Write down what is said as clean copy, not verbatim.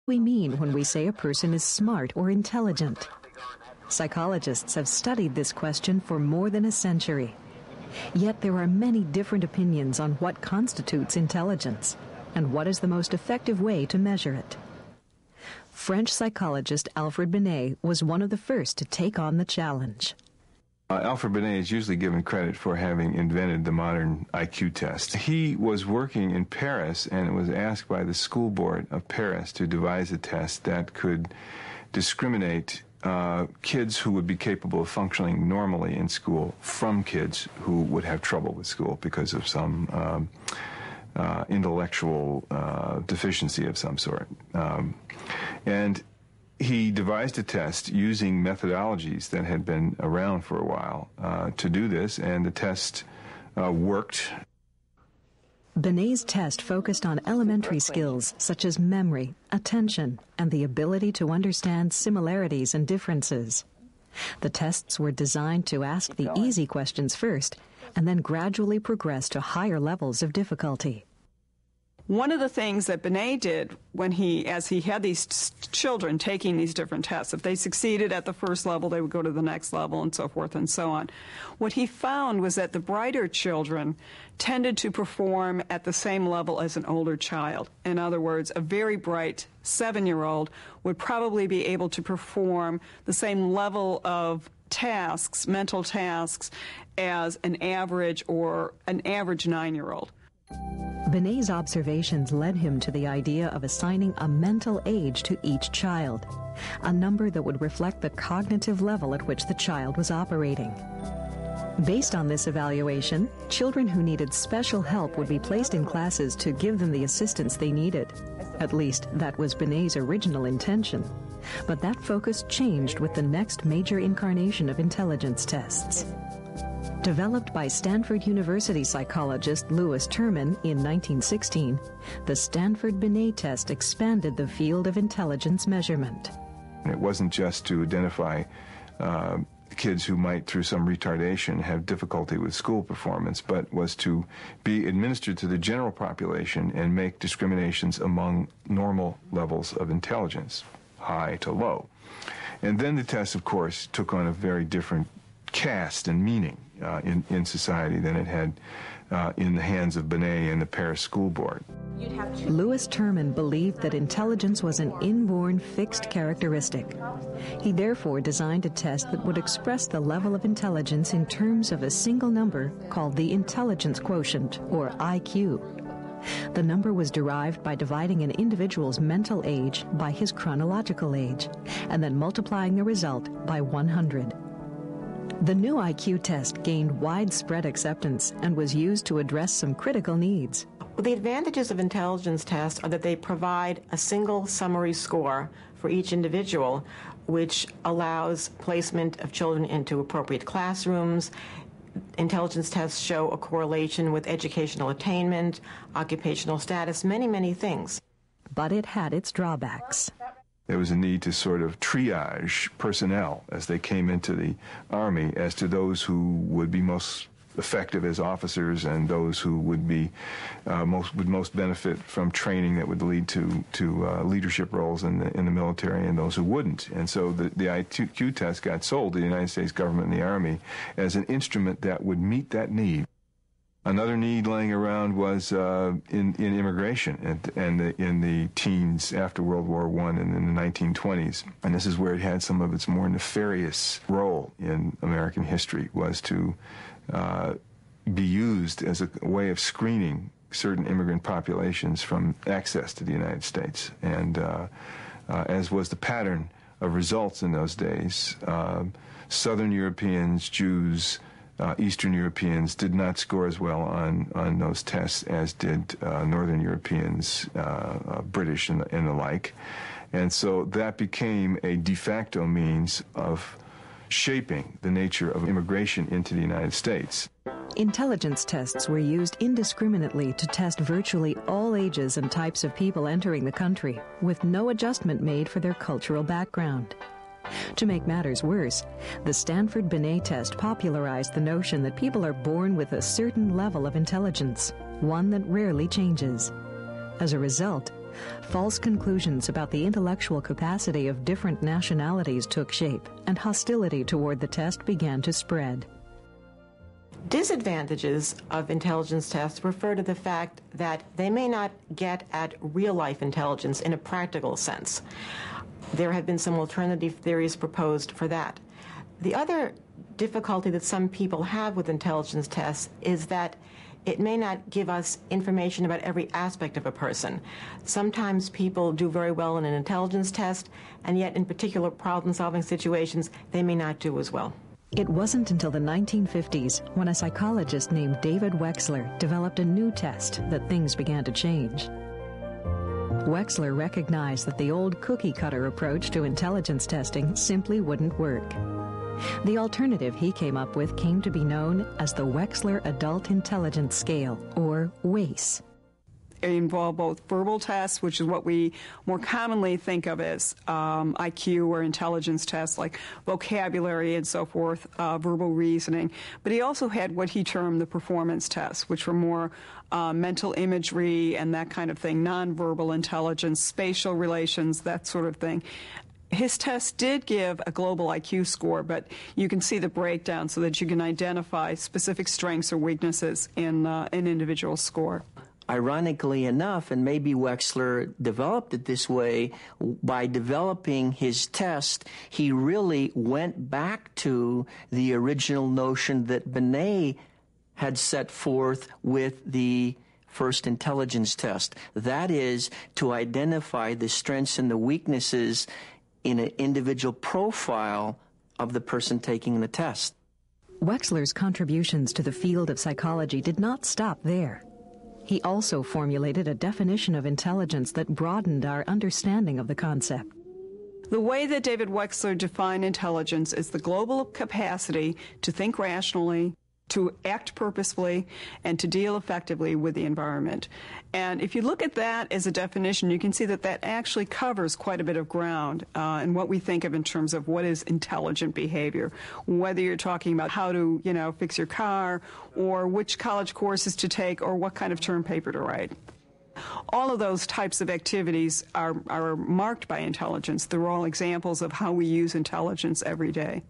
we mean when we say a person is smart or intelligent? Psychologists have studied this question for more than a century. Yet there are many different opinions on what constitutes intelligence and what is the most effective way to measure it. French psychologist Alfred Binet was one of the first to take on the challenge. Alfred Binet is usually given credit for having invented the modern IQ test. He was working in Paris and was asked by the school board of Paris to devise a test that could discriminate kids who would be capable of functioning normally in school from kids who would have trouble with school because of some intellectual deficiency of some sort. And he devised a test using methodologies that had been around for a while to do this, and the test worked. Binet's test focused on elementary skills such as memory, attention, and the ability to understand similarities and differences. The tests were designed to ask the easy questions first and then gradually progress to higher levels of difficulty. One of the things that Binet did as he had these children taking these different tests, if they succeeded at the first level, they would go to the next level and so forth and so on. What he found was that the brighter children tended to perform at the same level as an older child. In other words, a very bright 7-year-old would probably be able to perform the same level of tasks, mental tasks, as an average 9-year-old. Binet's observations led him to the idea of assigning a mental age to each child, a number that would reflect the cognitive level at which the child was operating. Based on this evaluation, children who needed special help would be placed in classes to give them the assistance they needed. At least, that was Binet's original intention. But that focus changed with the next major incarnation of intelligence tests. Developed by Stanford University psychologist Lewis Terman in 1916, the Stanford-Binet test expanded the field of intelligence measurement. It wasn't just to identify kids who might, through some retardation, have difficulty with school performance, but was to be administered to the general population and make discriminations among normal levels of intelligence, high to low. And then the test, of course, took on a very different cast and meaning in society than it had in the hands of Binet and the Paris School Board. Lewis Terman believed that intelligence was an inborn fixed characteristic. He therefore designed a test that would express the level of intelligence in terms of a single number called the intelligence quotient, or IQ. The number was derived by dividing an individual's mental age by his chronological age, and then multiplying the result by 100. The new IQ test gained widespread acceptance and was used to address some critical needs. The advantages of intelligence tests are that they provide a single summary score for each individual, which allows placement of children into appropriate classrooms. Intelligence tests show a correlation with educational attainment, occupational status, many things. But it had its drawbacks. There was a need to sort of triage personnel as they came into the Army as to those who would be most effective as officers and those who would be most benefit from training that would lead to leadership roles in the military, and those who wouldn't. And so the IQ test got sold to the United States government and the Army as an instrument that would meet that need. Another need laying around was in immigration and in the teens after World War I and in the 1920s. And this is where it had some of its more nefarious role in American history, was to be used as a way of screening certain immigrant populations from access to the United States. And as was the pattern of results in those days, Southern Europeans, Jews, Eastern Europeans did not score as well on those tests as did Northern Europeans, British, and the like. And so that became a de facto means of shaping the nature of immigration into the United States. Intelligence tests were used indiscriminately to test virtually all ages and types of people entering the country, with no adjustment made for their cultural background. To make matters worse, the Stanford-Binet test popularized the notion that people are born with a certain level of intelligence, one that rarely changes. As a result, False conclusions about the intellectual capacity of different nationalities took shape, and hostility toward the test began to spread. Disadvantages of intelligence tests refer to the fact that they may not get at real-life intelligence in a practical sense. There have been some alternative theories proposed for that. The other difficulty that some people have with intelligence tests is that it may not give us information about every aspect of a person. Sometimes people do very well in an intelligence test, and yet in particular problem-solving situations, they may not do as well. It wasn't until the 1950s when a psychologist named David Wexler developed a new test that things began to change. Wexler recognized that the old cookie-cutter approach to intelligence testing simply wouldn't work. The alternative he came up with came to be known as the Wexler Adult Intelligence Scale, or WAIS. It involved both verbal tests, which is what we more commonly think of as IQ or intelligence tests, like vocabulary and so forth, verbal reasoning. But he also had what he termed the performance tests, which were more mental imagery and that kind of thing, nonverbal intelligence, spatial relations, that sort of thing. His test did give a global IQ score, but you can see the breakdown so that you can identify specific strengths or weaknesses in an individual score. Ironically enough, and maybe Wexler developed it this way, by developing his test, he really went back to the original notion that Binet had set forth with the first intelligence test. That is, to identify the strengths and the weaknesses in an individual profile of the person taking the test. Wexler's contributions to the field of psychology did not stop there. He also formulated a definition of intelligence that broadened our understanding of the concept. The way that David Wexler defined intelligence is the global capacity to think rationally, to act purposefully, and to deal effectively with the environment. And if you look at that as a definition, you can see that that actually covers quite a bit of ground in what we think of in terms of what is intelligent behavior. Whether you're talking about how to, fix your car, or which college courses to take, or what kind of term paper to write. All of those types of activities are marked by intelligence. They're all examples of how we use intelligence every day.